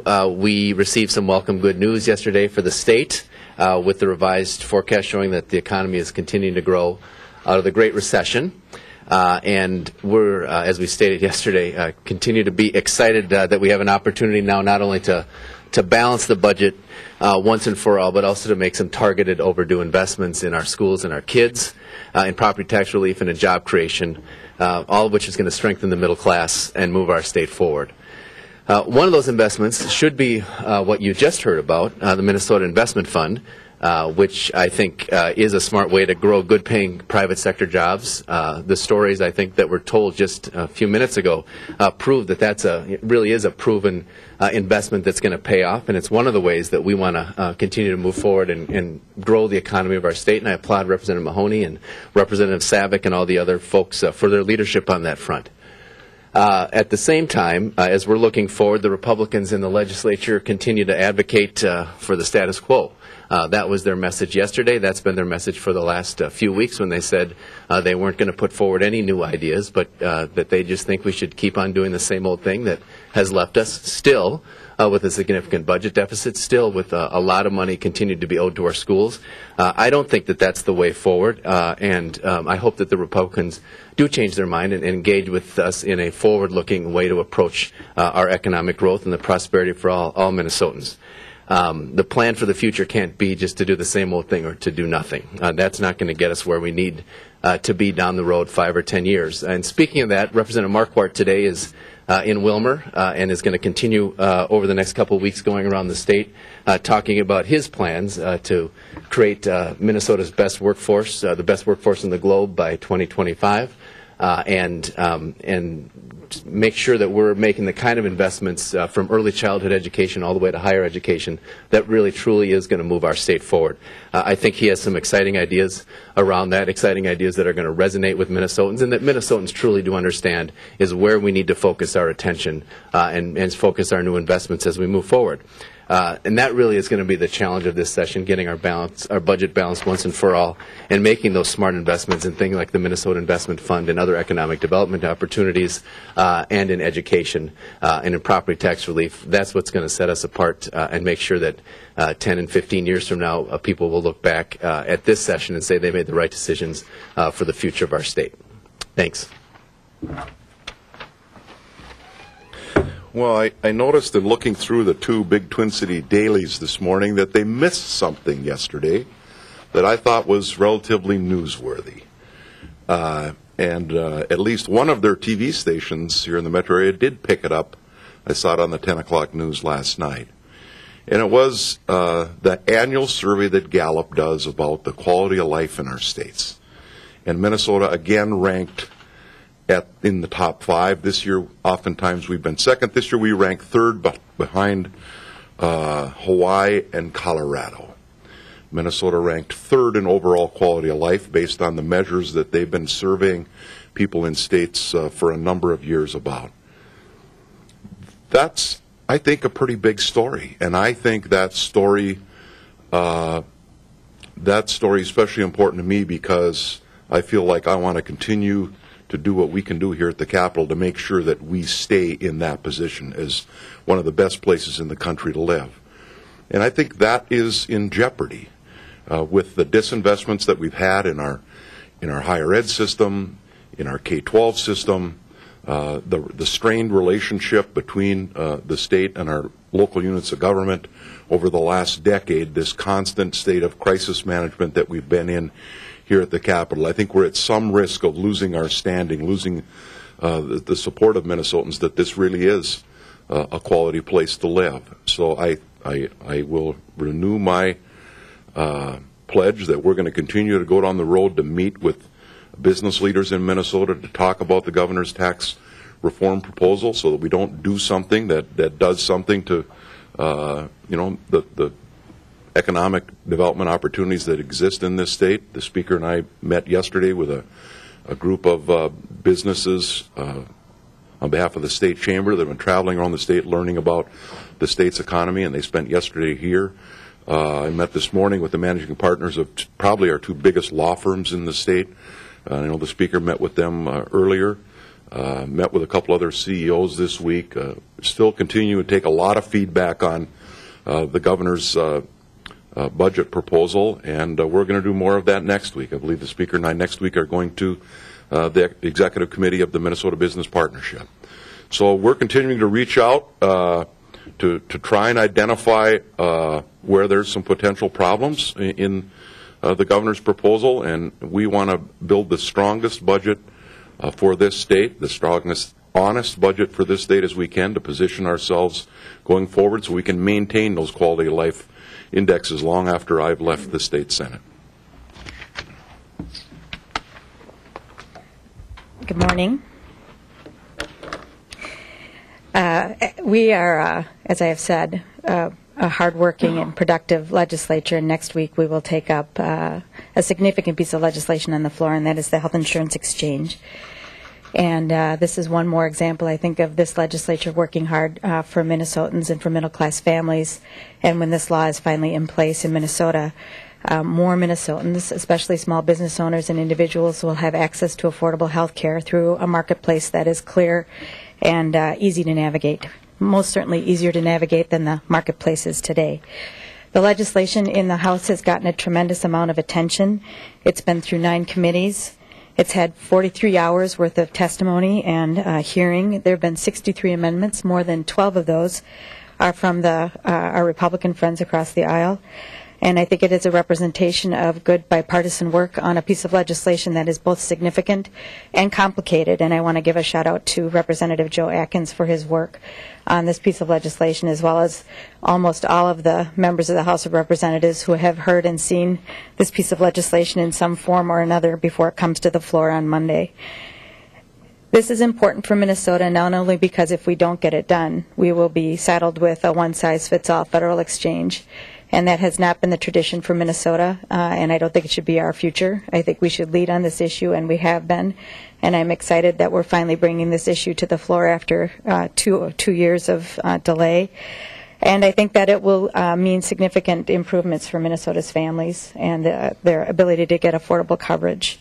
we received some welcome good news yesterday for the state with the revised forecast showing that the economy is continuing to grow out of the Great Recession. And we're, as we stated yesterday, continue to be excited that we have an opportunity now not only to balance the budget once and for all, but also to make some targeted overdue investments in our schools and our kids, in property tax relief and in job creation, all of which is going to strengthen the middle class and move our state forward. One of those investments should be what you just heard about, the Minnesota Investment Fund, which I think is a smart way to grow good-paying private sector jobs. The stories I think that were told just a few minutes ago prove that it really is a proven investment that's going to pay off, and it's one of the ways that we want to continue to move forward and grow the economy of our state. And I applaud Representative Mahoney and Representative Savick and all the other folks for their leadership on that front. At the same time, as we're looking forward, the Republicans in the legislature continue to advocate for the status quo. That was their message yesterday. That's been their message for the last few weeks when they said they weren't going to put forward any new ideas, but that they just think we should keep on doing the same old thing that has left us still with a significant budget deficit, still with a lot of money continued to be owed to our schools. I don't think that that's the way forward, and I hope that the Republicans do change their mind and engage with us in a forward-looking way to approach our economic growth and the prosperity for all Minnesotans. The plan for the future can't be just to do the same old thing or to do nothing. That's not going to get us where we need to be down the road 5 or 10 years. And speaking of that, Representative Marquardt today is in Wilmer and is going to continue over the next couple of weeks going around the state talking about his plans to create Minnesota's best workforce, the best workforce in the globe by 2025, and make sure that we're making the kind of investments from early childhood education all the way to higher education that really truly is going to move our state forward. I think he has some exciting ideas around that, exciting ideas that are going to resonate with Minnesotans and that Minnesotans truly do understand is where we need to focus our attention and focus our new investments as we move forward. And that really is going to be the challenge of this session, getting our budget balanced once and for all, and making those smart investments in things like the Minnesota Investment Fund and other economic development opportunities, and in education and in property tax relief. That's what's going to set us apart and make sure that 10 and 15 years from now, people will look back at this session and say they made the right decisions for the future of our state. Thanks. Well, I noticed in looking through the two big Twin City dailies this morning that they missed something yesterday that I thought was relatively newsworthy. And at least one of their TV stations here in the metro area did pick it up. I saw it on the 10 o'clock news last night. And it was the annual survey that Gallup does about the quality of life in our states. And Minnesota again ranked in the top 5. This year, oftentimes we've been second. This year we ranked third behind Hawaii and Colorado. Minnesota ranked third in overall quality of life based on the measures that they've been surveying people in states for a number of years about. That's, I think, a pretty big story, and I think that story is especially important to me because I feel like I want to continue to do what we can do here at the Capitol to make sure that we stay in that position as one of the best places in the country to live. And I think that is in jeopardy with the disinvestments that we've had in our higher ed system, in our K-12 system, the strained relationship between the state and our local units of government over the last decade, this constant state of crisis management that we've been in here at the Capitol. I think we're at some risk of losing our standing, losing the support of Minnesotans that this really is a quality place to live. So I will renew my pledge that we're going to continue to go down the road to meet with business leaders in Minnesota to talk about the governor's tax reform proposal so that we don't do something that does something to the economic development opportunities that exist in this state. The Speaker and I met yesterday with a group of businesses on behalf of the State Chamber that have been traveling around the state learning about the state's economy, and they spent yesterday here. I met this morning with the managing partners of probably our two biggest law firms in the state. I know the Speaker met with them earlier. Met with a couple other CEOs this week. Still continue to take a lot of feedback on the governor's budget proposal, and we're going to do more of that next week. I believe the Speaker and I next week are going to the Executive Committee of the Minnesota Business Partnership. So we're continuing to reach out to try and identify where there's some potential problems in the governor's proposal, and we want to build the strongest budget for this state, the strongest, honest budget for this state as we can to position ourselves going forward so we can maintain those quality of life indexes long after I've left the state Senate. Good morning. We are, as I have said, a hardworking and productive legislature, and next week we will take up a significant piece of legislation on the floor, and that is the health insurance exchange. And this is one more example, I think, of this legislature working hard for Minnesotans and for middle-class families. And when this law is finally in place in Minnesota, more Minnesotans, especially small business owners and individuals, will have access to affordable health care through a marketplace that is clear and easy to navigate. Most certainly easier to navigate than the marketplace is today. The legislation in the House has gotten a tremendous amount of attention. It's been through 9 committees. It's had 43 hours worth of testimony and hearing. There have been 63 amendments. More than 12 of those are from our Republican friends across the aisle. And I think it is a representation of good bipartisan work on a piece of legislation that is both significant and complicated. And I want to give a shout out to Representative Joe Atkins for his work on this piece of legislation, as well as almost all of the members of the House of Representatives who have heard and seen this piece of legislation in some form or another before it comes to the floor on Monday. This is important for Minnesota not only because if we don't get it done, we will be saddled with a one-size-fits-all federal exchange. And that has not been the tradition for Minnesota, and I don't think it should be our future. I think we should lead on this issue, and we have been. And I'm excited that we're finally bringing this issue to the floor after two years of delay. And I think that it will mean significant improvements for Minnesota's families and their ability to get affordable coverage.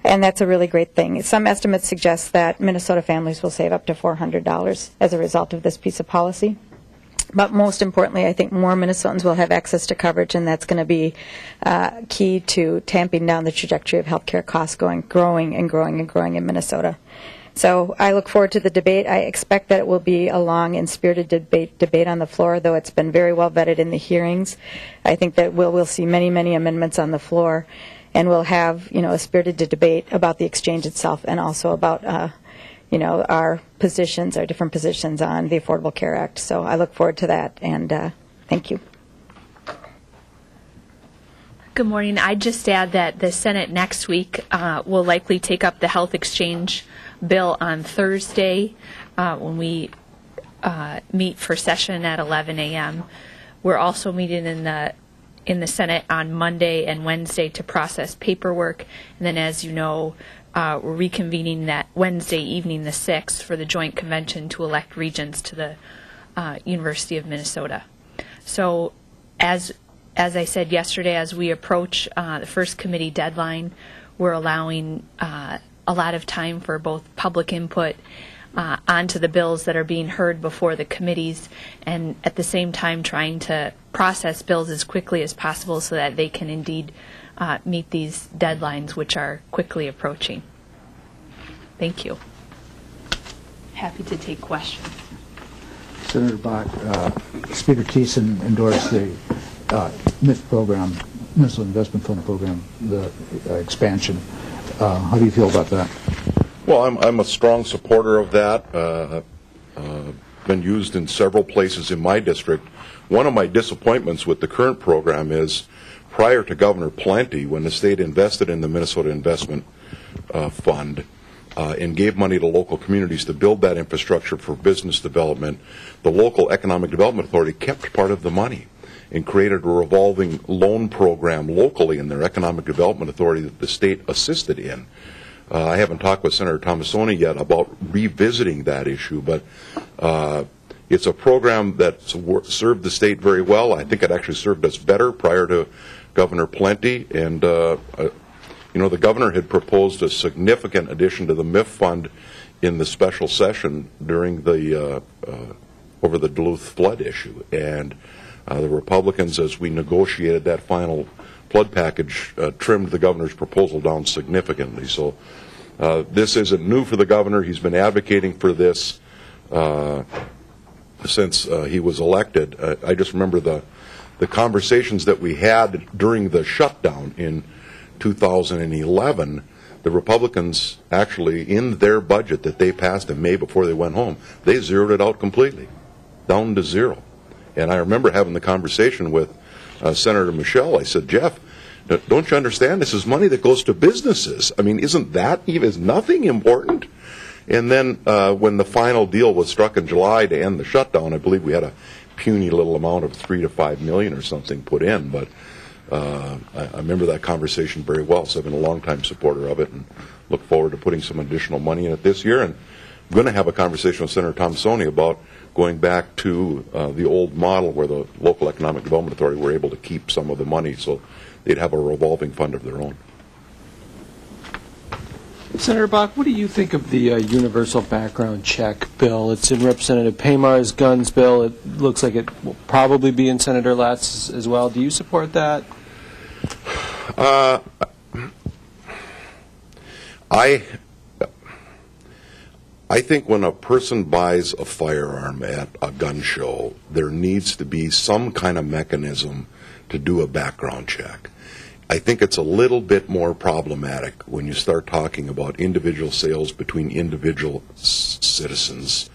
And that's a really great thing. Some estimates suggest that Minnesota families will save up to $400 as a result of this piece of policy. But most importantly, I think more Minnesotans will have access to coverage, and that's going to be key to tamping down the trajectory of health care costs growing in Minnesota. So I look forward to the debate. I expect that it will be a long and spirited debate on the floor, though it's been very well vetted in the hearings. I think that we'll see many amendments on the floor, and we'll have a spirited debate about the exchange itself and also about our different positions on the Affordable Care Act. So I look forward to that, and thank you. Good morning. I'd just add that the Senate next week will likely take up the health exchange bill on Thursday when we meet for session at 11 a.m. We're also meeting in the Senate on Monday and Wednesday to process paperwork, and then, as you know, we're reconvening that Wednesday evening, the 6th, for the joint convention to elect regents to the University of Minnesota. So as I said yesterday, as we approach the first committee deadline, we're allowing a lot of time for both public input onto the bills that are being heard before the committees, and at the same time trying to process bills as quickly as possible so that they can indeed meet these deadlines, which are quickly approaching. Thank you. Happy to take questions. Senator Bakk, Speaker Thissen endorsed the MIF program, Missile Investment Fund program, the expansion. How do you feel about that? Well, I'm a strong supporter of that. Been used in several places in my district. One of my disappointments with the current program is prior to Governor Plenty, when the state invested in the Minnesota Investment Fund and gave money to local communities to build that infrastructure for business development, the local Economic Development Authority kept part of the money and created a revolving loan program locally in their Economic Development Authority that the state assisted in. I haven't talked with Senator Thomasoni yet about revisiting that issue, but it's a program that served the state very well. I think it actually served us better prior to Governor Plenty, and the governor had proposed a significant addition to the MIF fund in the special session during the over the Duluth flood issue, and the Republicans, as we negotiated that final flood package, trimmed the governor's proposal down significantly. So this isn't new for the governor. He's been advocating for this since he was elected. I just remember the conversations that we had during the shutdown in 2011. The Republicans actually, in their budget that they passed in May before they went home, they zeroed it out completely, down to zero. And I remember having the conversation with Senator Michelle. I said, Jeff, don't you understand? This is money that goes to businesses. I mean, isn't that even, is nothing important? And then when the final deal was struck in July to end the shutdown, I believe we had a puny little amount of $3 to $5 million or something put in. But I remember that conversation very well, so I've been a longtime supporter of it and look forward to putting some additional money in it this year. And I'm going to have a conversation with Senator Thompsoni about going back to the old model where the local economic development authority were able to keep some of the money so they'd have a revolving fund of their own. Senator Bakk, what do you think of the universal background check bill? It's in Representative Paymar's guns bill. It looks like it will probably be in Senator Latz's as well. Do you support that? I think when a person buys a firearm at a gun show, there needs to be some kind of mechanism to do a background check. I think it's a little bit more problematic when you start talking about individual sales between individual citizens.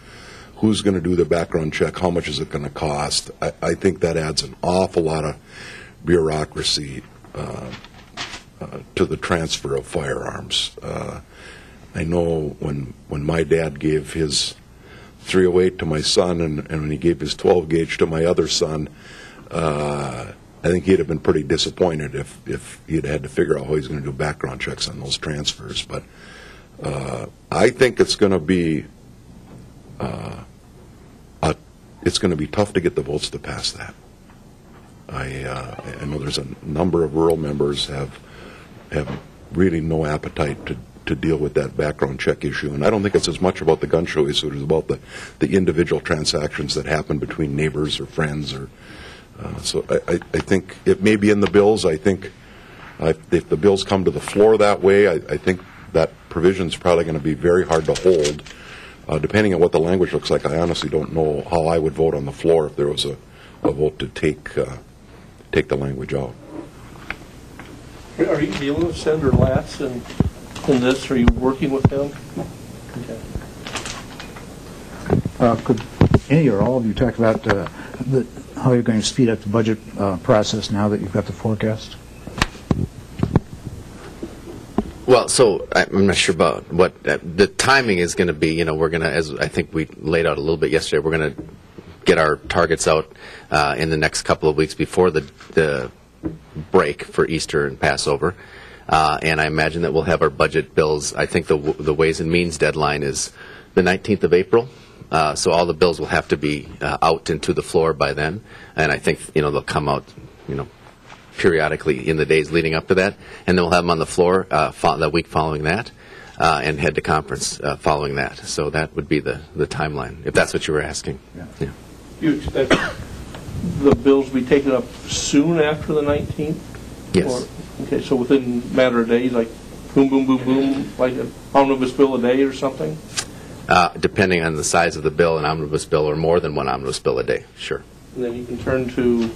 Who's going to do the background check? How much is it going to cost? I think that adds an awful lot of bureaucracy to the transfer of firearms. I know when my dad gave his .308 to my son and when he gave his 12 gauge to my other son, I think he'd have been pretty disappointed if he'd had to figure out how he's going to do background checks on those transfers. But I think it's going to be tough to get the votes to pass that. I know there's a number of rural members have really no appetite to deal with that background check issue, and I don't think it's as much about the gun show issue as about the individual transactions that happen between neighbors or friends or. So I think it may be in the bills. I think if the bills come to the floor that way, I think that provision is probably going to be very hard to hold. Depending on what the language looks like, I honestly don't know how I would vote on the floor if there was a vote to take the language out. Are you dealing with Senator Latz in this? Are you working with him? Okay. Could any or all of you talk about how you're going to speed up the budget process now that you've got the forecast? Well, so I'm not sure about what the timing is going to be. You know, we're going to, as I think we laid out a little bit yesterday, we're going to get our targets out in the next couple of weeks before the break for Easter and Passover. And I imagine that we'll have our budget bills. I think the Ways and Means deadline is the 19th of April. So all the bills will have to be out into the floor by then, and I think they'll come out periodically in the days leading up to that, and then we'll have them on the floor the week following that, and head to conference following that. So that would be the timeline, if that's what you were asking. Yeah. You expect the bills to be taken up soon after the 19th? Yes. Okay, so within a matter of days, like boom, boom, boom, boom, like an omnibus bill a day or something? Depending on the size of the bill, an omnibus bill or more than one omnibus bill a day, sure. And then you can turn to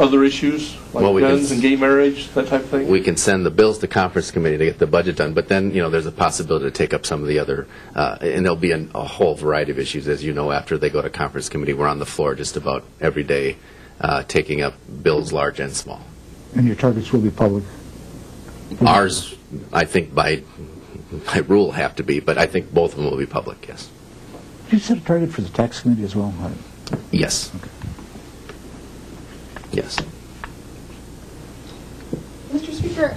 other issues like guns and gay marriage, that type of thing? We can send the bills to conference committee to get the budget done, but then there's a possibility to take up some of the other, and there'll be a whole variety of issues, as you know, after they go to conference committee. We're on the floor just about every day taking up bills large and small. And your targets will be public? Ours, I think by rule have to be, but I think both of them will be public, yes. Did you set a target for the tax committee as well? Yes. Okay. Yes. Mr. Speaker,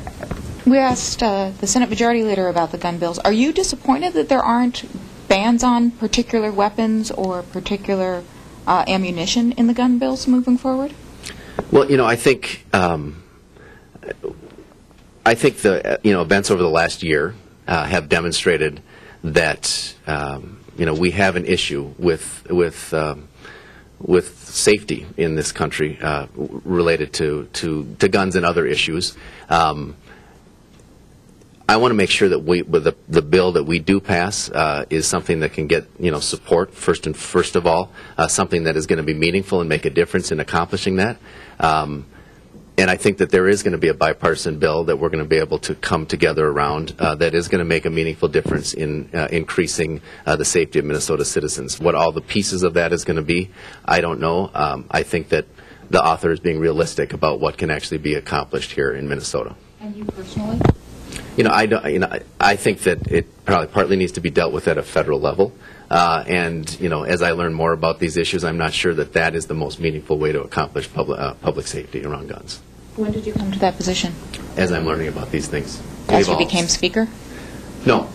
we asked the Senate Majority Leader about the gun bills. Are you disappointed that there aren't bans on particular weapons or particular ammunition in the gun bills moving forward? Well, I think the events over the last year have demonstrated that we have an issue with safety in this country related to guns and other issues. I want to make sure that the bill that we do pass is something that can get support first of all, something that is going to be meaningful and make a difference in accomplishing that. And I think that there is going to be a bipartisan bill that we're going to be able to come together around that is going to make a meaningful difference in increasing the safety of Minnesota citizens. What all the pieces of that is going to be, I don't know. I think that the author is being realistic about what can actually be accomplished here in Minnesota. And you personally? I think that it probably partly needs to be dealt with at a federal level. And as I learn more about these issues, I'm not sure that that is the most meaningful way to accomplish public safety around guns. When did you come to that position? As I'm learning about these things. As you became Speaker? No.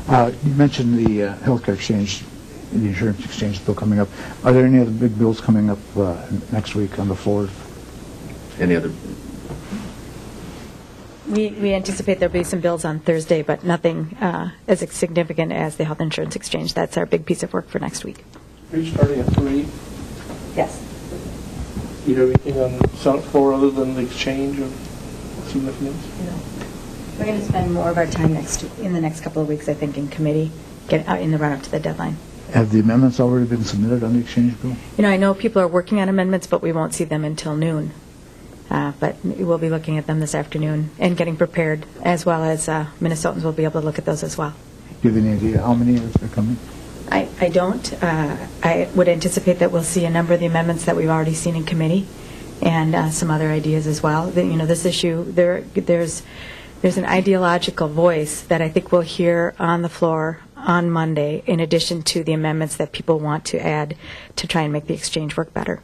You mentioned the healthcare exchange, the insurance exchange bill coming up. Are there any other big bills coming up next week on the floor? Any other? We anticipate there'll be some bills on Thursday, but nothing as significant as the health insurance exchange. That's our big piece of work for next week. Are you starting at 3? Yes. Do you have anything on the Senate floor other than the exchange of significance? No. We're going to spend more of our time in the next couple of weeks, I think, in committee, get out in the run-up to the deadline. Have the amendments already been submitted on the exchange bill? I know people are working on amendments, but we won't see them until noon. But we'll be looking at them this afternoon and getting prepared, as well as Minnesotans will be able to look at those as well. Do you have any idea how many are coming? I don't. I would anticipate that we'll see a number of the amendments that we've already seen in committee, and some other ideas as well. This issue, there's an ideological voice that I think we'll hear on the floor on Monday, in addition to the amendments that people want to add to try and make the exchange work better.